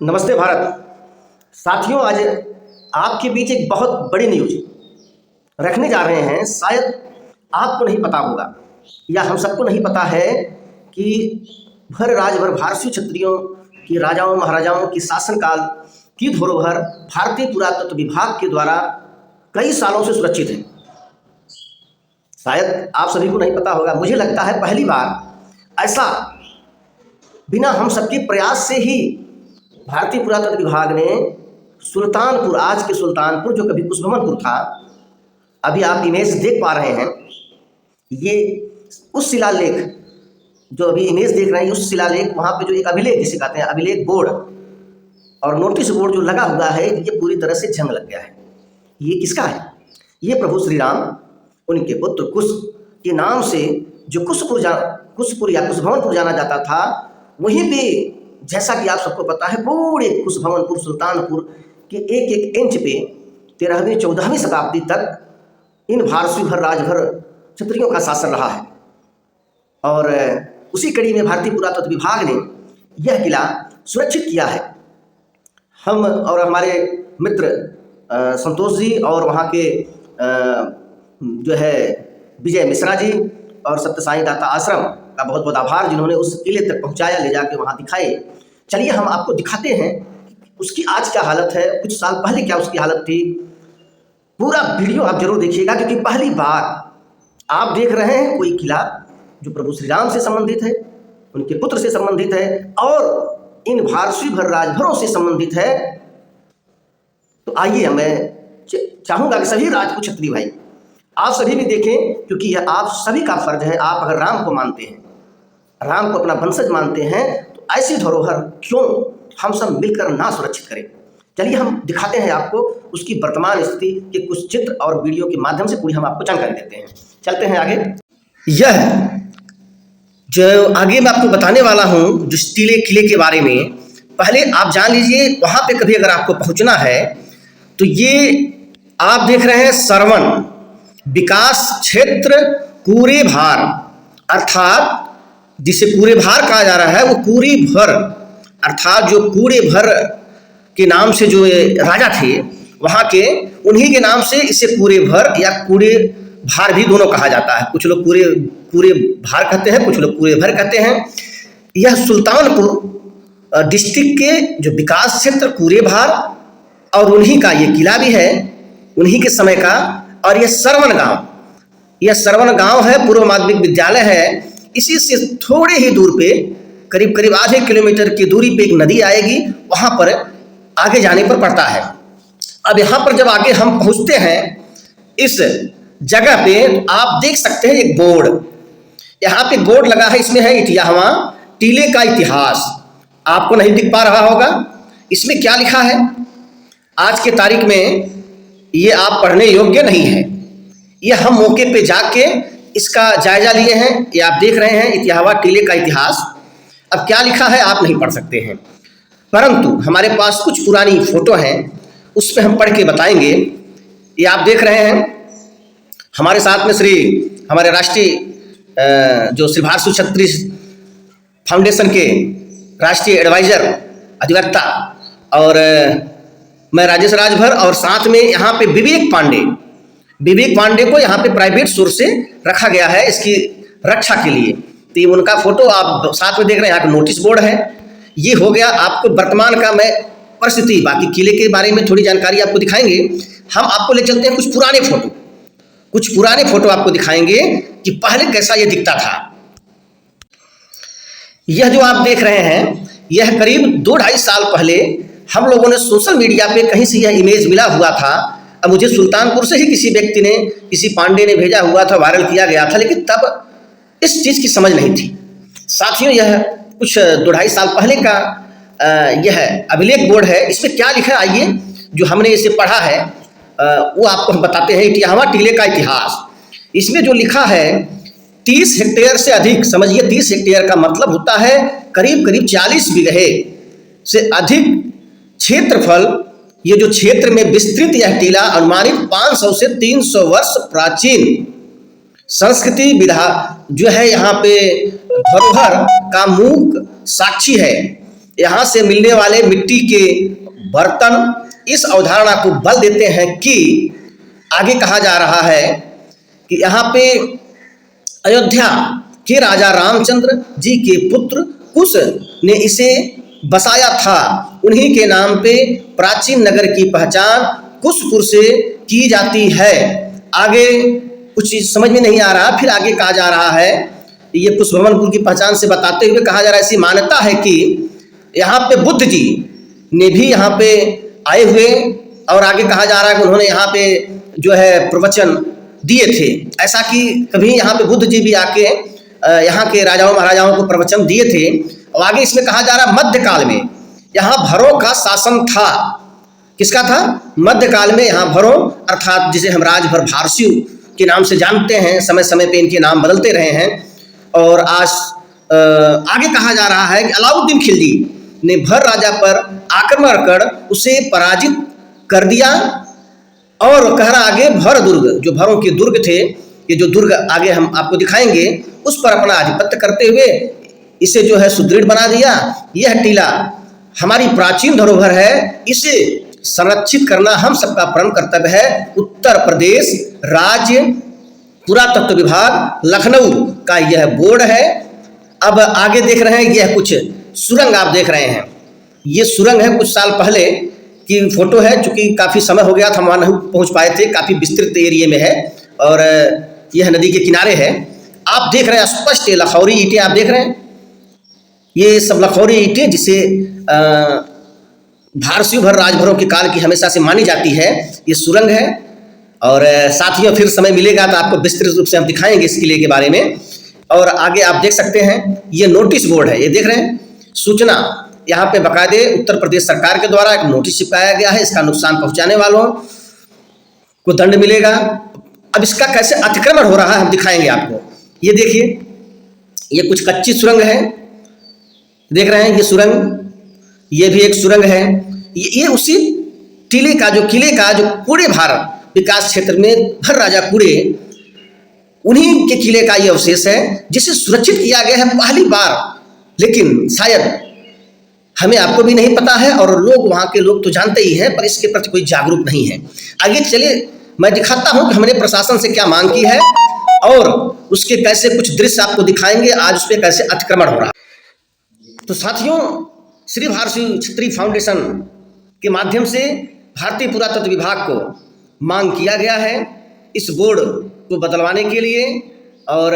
नमस्ते भारत। साथियों, आज आपके बीच एक बहुत बड़ी न्यूज रखने जा रहे हैं। शायद आपको नहीं पता होगा या हम सबको नहीं पता है कि भर राजभर भारतीय क्षत्रियों की राजाओं महाराजाओं की शासनकाल की धरोहर भारतीय पुरातत्व विभाग के द्वारा कई सालों से सुरक्षित है। शायद आप सभी को नहीं पता होगा। मुझे लगता है पहली बार ऐसा बिना हम सबके प्रयास से ही भारतीय पुरातत्व विभाग ने सुल्तानपुर, आज के सुल्तानपुर जो कभी कुशभवनपुर था, अभी आप इमेज देख पा रहे हैं, ये उस शिलालेख जो अभी इमेज देख रहे हैं, उस शिलालेख वहाँ पे जो एक अभिलेख जिसे कहते हैं अभिलेख बोर्ड और नोटिस बोर्ड जो लगा हुआ है, ये पूरी तरह से जंग लग गया है। ये किसका है? ये प्रभु श्री राम, उनके पुत्र कुश के नाम से जो कुशपुर या कुशभवनपुर जाना जाता था, वहीं पे जैसा कि आप सबको पता है पूरे कुशभवनपुर सुल्तानपुर के एक एक इंच पे 13वीं 14वीं शताब्दी तक इन भारतीय राजभर क्षत्रियों का शासन रहा है। और उसी कड़ी में भारतीय पुरातत्व विभाग ने यह किला सुरक्षित किया है। हम और हमारे मित्र संतोष जी और वहाँ के जो है विजय मिश्रा जी और सत्य साई दाता आश्रम का बहुत बहुत आभार, जिन्होंने उस किले तक पहुँचाया, ले जाके वहाँ दिखाए। चलिए हम आपको दिखाते हैं उसकी आज क्या हालत है, कुछ साल पहले क्या उसकी हालत थी। पूरा वीडियो आप जरूर देखिएगा, क्योंकि पहली बार आप देख रहे हैं कोई किला जो प्रभु श्री राम से संबंधित है, उनके पुत्र से संबंधित है और इन भारतीय राजभरों से संबंधित है। तो आइए, मैं चाहूँगा कि सभी राजपूत क्षत्रिय भाई आप सभी भी देखें, क्योंकि यह आप सभी का फर्ज है। आप अगर राम को मानते हैं, राम को अपना वंशज मानते हैं, तो ऐसी धरोहर क्यों हम सब मिलकर ना सुरक्षित करें। चलिए हम दिखाते हैं आपको उसकी वर्तमान स्थिति के कुछ चित्र और वीडियो के माध्यम से पूरी हम आपको जानकारी देते हैं। चलते हैं आगे। यह जो आगे मैं आपको बताने वाला हूँ जो किले के बारे में, पहले आप जान लीजिए। वहाँ पे कभी अगर आपको पहुँचना है तो ये आप देख रहे हैं सरवन विकास क्षेत्र कूरे भार, अर्थात जिसे कूरे भार कहा जा रहा है, वो कूरे भर अर्थात जो कूरे भर के नाम से जो राजा थे वहाँ के, उन्हीं के नाम से इसे कूरे भर या कूरे भार भी दोनों कहा जाता है। कुछ लोग कूरे भार कहते हैं, कुछ लोग कूरे भर कहते हैं। यह सुल्तानपुर डिस्ट्रिक्ट के जो विकास क्षेत्र कूरे भार और उन्हीं का ये किला भी है, उन्हीं के समय का। और यह सरवन गांव है, पूर्व माध्यमिक विद्यालय है। इसी से थोड़े ही दूर पे करीब करीब आधे किलोमीटर की दूरी पे एक नदी आएगी, वहाँ पर आगे जाने पर पड़ता है। अब यहाँ पर जब आगे हम पहुँचते हैं, इस जगह पे आप देख सकते हैं एक बोर्ड, यहाँ पे बोर्ड लगा है, इसमें है इतिहावा टीले का इतिहास। आपको नहीं दिख पा रहा होगा, इसमें क्या लिखा है आज के तारीख में, ये आप पढ़ने योग्य नहीं है। ये हम मौके पे जाके इसका जायजा लिए हैं। ये आप देख रहे हैं इतिहावा टीले का इतिहास। अब क्या लिखा है आप नहीं पढ़ सकते हैं, परंतु हमारे पास कुछ पुरानी फोटो हैं, उस पर हम पढ़ के बताएंगे। ये आप देख रहे हैं हमारे साथ में हमारे राष्ट्रीय जो श्री भारतीय क्षत्रिय फाउंडेशन के राष्ट्रीय एडवाइजर अधिवक्ता और मैं राजेश राजभर, और साथ में यहाँ पे विवेक पांडे को यहाँ पे प्राइवेट सोर्स से रखा गया है इसकी रक्षा के लिए। तो ये उनका फोटो आप साथ में देख रहे हैं। यहाँ पे नोटिस बोर्ड है। ये हो गया आपको वर्तमान का मैं परिस्थिति। बाकी किले के बारे में थोड़ी जानकारी आपको दिखाएंगे। हम आपको ले चलते हैं कुछ पुराने फोटो आपको दिखाएंगे कि पहले कैसा ये दिखता था। यह जो आप देख रहे हैं, यह करीब 2-2.5 साल पहले हम लोगों ने सोशल मीडिया पे कहीं से यह इमेज मिला हुआ था। अब मुझे सुल्तानपुर से ही किसी व्यक्ति ने, किसी पांडे ने भेजा हुआ था, वायरल किया गया था, लेकिन तब इस चीज़ की समझ नहीं थी। साथियों, यह कुछ 2-2.5 साल पहले का यह अभिलेख बोर्ड है। इसमें क्या लिखा है, आइए जो हमने इसे पढ़ा है वो आपको हम बताते हैं। इतिहावा टीले का इतिहास, इसमें जो लिखा है 30 हेक्टेयर से अधिक, समझिए 30 हेक्टेयर का मतलब होता है करीब करीब 40 बीघे से अधिक क्षेत्रफल। ये जो क्षेत्र में विस्तृत यह टीला अनुमानित 500 से 300 वर्ष प्राचीन संस्कृति विधा जो है यहाँ पे धरोहर का मूक साक्षी है। यहाँ से मिलने वाले मिट्टी के बर्तन इस अवधारणा को बल देते हैं कि आगे कहा जा रहा है कि यहाँ पे अयोध्या के राजा रामचंद्र जी के पुत्र कुश ने इसे बसाया था। उन्हीं के नाम पे प्राचीन नगर की पहचान कुशपुर से की जाती है। आगे कुछ चीज समझ में नहीं आ रहा, फिर आगे कहा जा रहा है, ये कुशभवनपुर की पहचान से बताते हुए कहा जा रहा है, ऐसी मान्यता है कि यहाँ पे बुद्ध जी ने भी यहाँ पे आए हुए, और आगे कहा जा रहा है कि उन्होंने यहाँ पे जो है प्रवचन दिए थे। ऐसा कि कभी यहाँ पे बुद्ध जी भी आके यहाँ के राजाओं महाराजाओं को प्रवचन दिए थे। और आगे इसमें कहा जा रहा है मध्यकाल में यहाँ भरों का शासन था। किसका था? मध्यकाल में यहाँ भरों, अर्थात जिसे हम राजभर भारसियों के नाम से जानते हैं, समय समय पे इनके नाम बदलते रहे हैं। और आज आगे कहा जा रहा है कि अलाउद्दीन खिलजी ने भर राजा पर आक्रमण कर उसे पराजित कर दिया। और कह रहा आगे भर दुर्ग, जो भरों के दुर्ग थे, ये जो दुर्ग आगे हम आपको दिखाएंगे, उस पर अपना आधिपत्य करते हुए इसे जो है सुदृढ़ बना दिया। यह टीला हमारी प्राचीन धरोहर है, इसे संरक्षित करना हम सबका परम कर्तव्य है। उत्तर प्रदेश राज्य पुरातत्व विभाग लखनऊ का यह बोर्ड है। अब आगे देख रहे हैं, यह कुछ सुरंग आप देख रहे हैं, ये सुरंग है, कुछ साल पहले की फोटो है, चूंकि काफ़ी समय हो गया था, हम वहाँ नहीं पहुँच पाए थे, काफ़ी विस्तृत एरिया में है और यह नदी के किनारे है। आप देख रहे हैं स्पष्ट लखौरी ईंटें आप देख रहे हैं, ये सब लखौरी ईंटें जिसे भारसियों भर राजभरों के काल की हमेशा से मानी जाती है, ये सुरंग है। और साथियों फिर समय मिलेगा तो आपको विस्तृत रूप से हम दिखाएंगे इस किले के बारे में। और आगे आप देख सकते हैं, ये नोटिस बोर्ड है, ये देख रहे हैं, सूचना यहाँ पे बाकायदे उत्तर प्रदेश सरकार के द्वारा एक नोटिस चिपकाया गया है, इसका नुकसान पहुँचाने वालों को दंड मिलेगा। अब इसका कैसे अतिक्रमण हो रहा है हम दिखाएंगे आपको। ये देखिए, ये कुछ कच्ची सुरंग है, देख रहे हैं, ये सुरंग, ये भी एक सुरंग है। ये उसी किले का जो पूरे भारत विकास क्षेत्र में भर राजा कुड़े, उन्हीं के किले का ये अवशेष है जिसे सुरक्षित किया गया है पहली बार। लेकिन शायद हमें आपको भी नहीं पता है और लोग, वहाँ के लोग तो जानते ही हैं, पर इसके प्रति कोई जागरूक नहीं है। आगे चलिए मैं दिखाता हूँ कि हमने प्रशासन से क्या मांग की है और उसके कैसे कुछ दृश्य आपको दिखाएंगे, आज उस पर कैसे अतिक्रमण हो रहा है। तो साथियों, श्री भारसियों क्षत्रिय फाउंडेशन के माध्यम से भारतीय पुरातत्व विभाग को मांग किया गया है इस बोर्ड को बदलवाने के लिए। और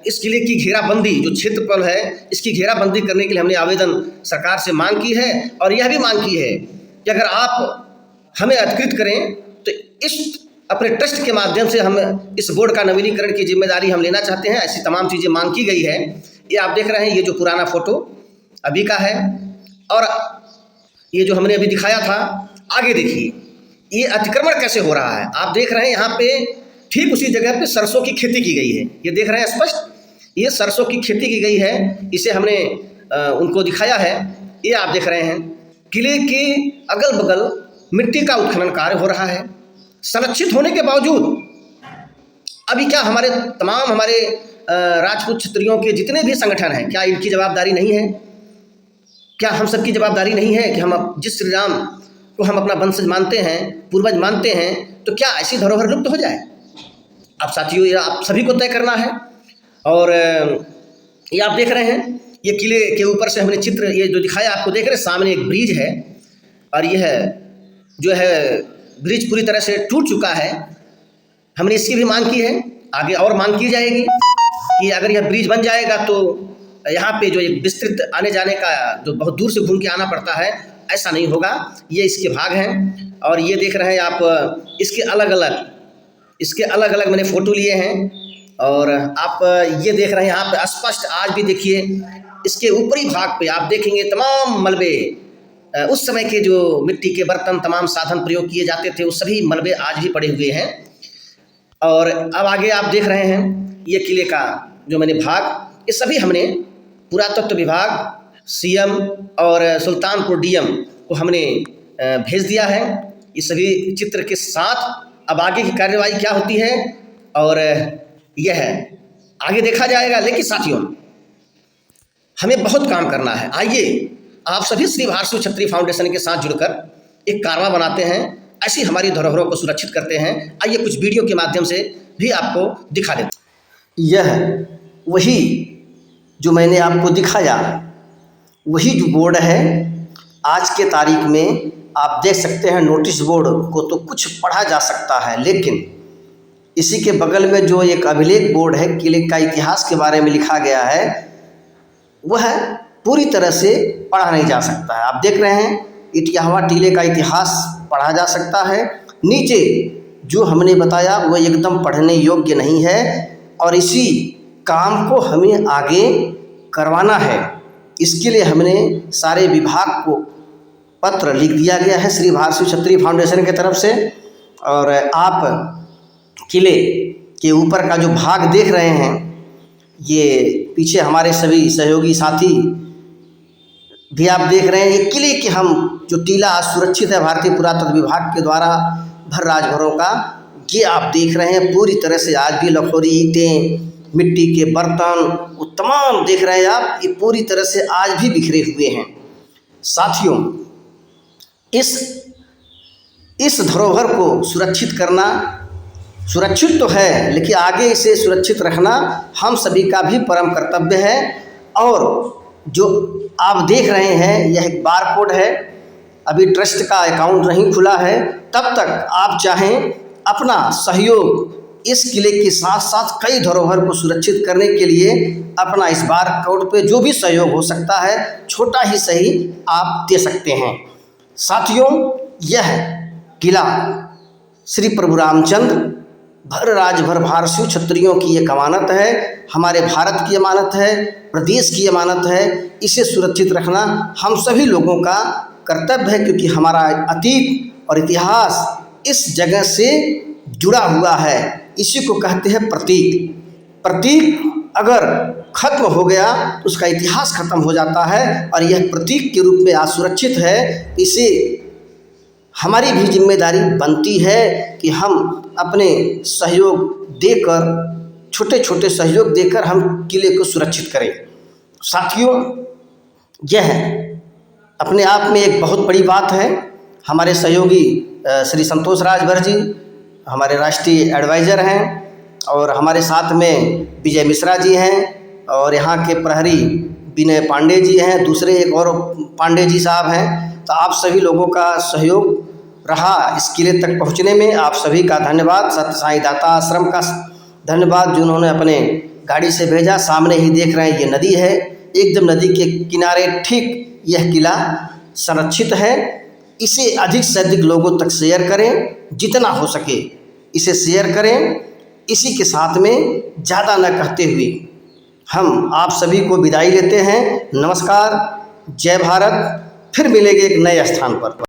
इस किले की घेराबंदी, जो क्षेत्रफल है, इसकी घेराबंदी करने के लिए हमने आवेदन सरकार से मांग की है। और यह भी मांग की है कि अगर आप हमें अधिकृत करें तो इस अपने ट्रस्ट के माध्यम से हम इस बोर्ड का नवीनीकरण की जिम्मेदारी हम लेना चाहते हैं। ऐसी तमाम चीज़ें मांग की गई है। ये आप देख रहे हैं, ये जो पुराना फोटो अभी का है और ये जो हमने अभी दिखाया था। आगे देखिए, ये अतिक्रमण कैसे हो रहा है। आप देख रहे हैं यहाँ पे ठीक उसी जगह पे सरसों की खेती की गई है, ये देख रहे हैं स्पष्ट, ये सरसों की खेती की गई है, इसे हमने उनको दिखाया है। ये आप देख रहे हैं, किले के अगल बगल मिट्टी का उत्खनन कार्य हो रहा है। संरक्षित होने के बावजूद अभी क्या हमारे राजपूत क्षत्रियों के जितने भी संगठन हैं, क्या इनकी जवाबदारी नहीं है? क्या हम सबकी जवाबदारी नहीं है कि हम जिस श्री राम को हम अपना वंशज मानते हैं, पूर्वज मानते हैं, तो क्या ऐसी धरोहर लुप्त हो जाए? अब साथियों, ये आप सभी को तय करना है। और ये आप देख रहे हैं, ये किले के ऊपर से हमने चित्र ये जो दिखाया आपको, देख रहे हैं सामने एक ब्रिज है और यह जो है ब्रिज पूरी तरह से टूट चुका है। हमने इसकी भी मांग की है, आगे और मांग की जाएगी कि अगर यह ब्रिज बन जाएगा तो यहाँ पे जो एक विस्तृत आने जाने का, जो बहुत दूर से घूम के आना पड़ता है, ऐसा नहीं होगा। ये इसके भाग हैं। और ये देख रहे हैं आप, इसके अलग अलग मैंने फ़ोटो लिए हैं। और आप ये देख रहे हैं यहाँ पे स्पष्ट, आज भी देखिए इसके ऊपरी भाग पे आप देखेंगे तमाम मलबे, उस समय के जो मिट्टी के बर्तन, तमाम साधन प्रयोग किए जाते थे, वो सभी मलबे आज भी पड़े हुए हैं। और अब आगे आप देख रहे हैं, ये किले का जो मैंने भाग, ये सभी हमने पुरातत्व विभाग, सीएम और सुल्तानपुर डीएम को हमने भेज दिया है, ये सभी चित्र के साथ। अब आगे की कार्यवाही क्या होती है और यह आगे देखा जाएगा। लेकिन साथियों, हमें बहुत काम करना है। आइए आप सभी श्री भारत क्षत्रिय फाउंडेशन के साथ जुड़कर एक कारवां बनाते हैं, ऐसी हमारी धरोहरों को सुरक्षित करते हैं। आइए कुछ वीडियो के माध्यम से भी आपको दिखा देते हैं। यह वही जो मैंने आपको दिखाया, वही जो बोर्ड है। आज के तारीख में आप देख सकते हैं नोटिस बोर्ड को तो कुछ पढ़ा जा सकता है, लेकिन इसी के बगल में जो एक अभिलेख बोर्ड है, किले का इतिहास के बारे में लिखा गया है, वह पूरी तरह से पढ़ा नहीं जा सकता है। आप देख रहे हैं इटियाहवा टीले का इतिहास पढ़ा जा सकता है। नीचे जो हमने बताया वह एकदम पढ़ने योग्य नहीं है और इसी काम को हमें आगे करवाना है। इसके लिए हमने सारे विभाग को पत्र लिख दिया गया है श्री भारत क्षत्रिय फाउंडेशन की तरफ से। और आप किले के ऊपर का जो भाग देख रहे हैं, ये पीछे हमारे सभी सहयोगी साथी भी आप देख रहे हैं। ये किले के हम जो टीला सुरक्षित है भारतीय पुरातत्व विभाग के द्वारा भर राजभरों का, ये आप देख रहे हैं पूरी तरह से आज भी लखोरी ईंटें, मिट्टी के बर्तन, वो तमाम देख रहे हैं आप, ये पूरी तरह से आज भी बिखरे हुए हैं। साथियों, इस धरोहर को सुरक्षित करना सुरक्षित तो है, लेकिन आगे इसे सुरक्षित रखना हम सभी का भी परम कर्तव्य है। और जो आप देख रहे हैं यह एक बारकोड है, अभी ट्रस्ट का अकाउंट नहीं खुला है, तब तक आप चाहें अपना सहयोग इस किले के साथ साथ कई धरोहर को सुरक्षित करने के लिए अपना इस बारकोड पे जो भी सहयोग हो सकता है, छोटा ही सही आप दे सकते हैं। साथियों, यह किला श्री प्रभु रामचंद्र भर राजभर भारतीय क्षत्रियों की एक अमानत है, हमारे भारत की अमानत है, प्रदेश की अमानत है। इसे सुरक्षित रखना हम सभी लोगों का कर्तव्य है, क्योंकि हमारा अतीत और इतिहास इस जगह से जुड़ा हुआ है। इसी को कहते हैं प्रतीक। प्रतीक अगर खत्म हो गया तो उसका इतिहास खत्म हो जाता है, और यह प्रतीक के रूप में आज सुरक्षित है। इसे हमारी भी जिम्मेदारी बनती है कि हम अपने सहयोग देकर, छोटे छोटे सहयोग देकर हम किले को सुरक्षित करें। साथियों, यह अपने आप में एक बहुत बड़ी बात है। हमारे सहयोगी श्री संतोष राजभर जी हमारे राष्ट्रीय एडवाइज़र हैं, और हमारे साथ में विजय मिश्रा जी हैं, और यहाँ के प्रहरी विनय पांडे जी हैं, दूसरे एक और पांडे जी साहब हैं। तो आप सभी लोगों का सहयोग रहा इस किले तक पहुँचने में। आप सभी का धन्यवाद। सत्य साईं दाता आश्रम का धन्यवाद, जिन्होंने अपने गाड़ी से भेजा। सामने ही देख रहे हैं ये नदी है, एकदम नदी के किनारे ठीक यह किला संरक्षित है। इसे अधिक से अधिक लोगों तक शेयर करें, जितना हो सके इसे शेयर करें। इसी के साथ में ज़्यादा न कहते हुए हम आप सभी को विदाई लेते हैं। नमस्कार, जय भारत। फिर मिलेंगे एक नए स्थान पर।